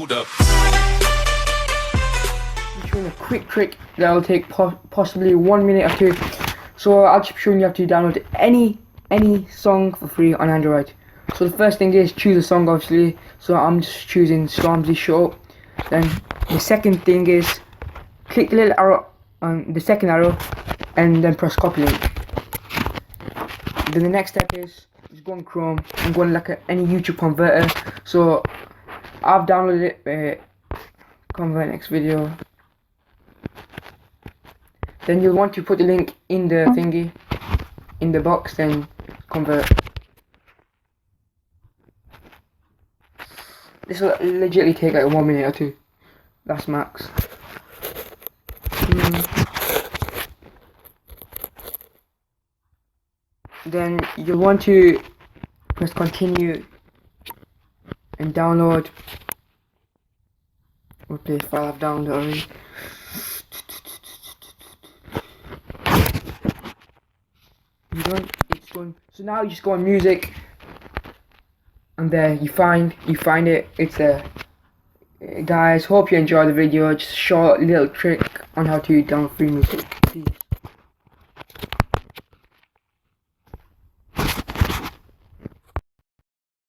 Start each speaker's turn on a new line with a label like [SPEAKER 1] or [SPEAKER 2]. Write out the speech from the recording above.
[SPEAKER 1] hold up.
[SPEAKER 2] I'm showing a quick trick that will take possibly 1 minute or 2. So I'll just be showing you how to download any song for free on Android. So the first thing is choose a song, obviously. So I'm just choosing Stormzy Show. Then the second thing is click the little arrow on the second arrow and then press copy link. Then the next step is just go on Chrome and go on like any YouTube converter. So I've downloaded it, convert next video. Then you'll want to put the link in the thingy, in the box, then convert. This will legitimately take like 1 minute or 2. That's max. Then you'll want to press continue and download. We'll play file I've downloaded already. It's going. So now you just go on music, and there you find it. It's there. Guys, hope you enjoyed the video. Just a short little trick on how to download free music.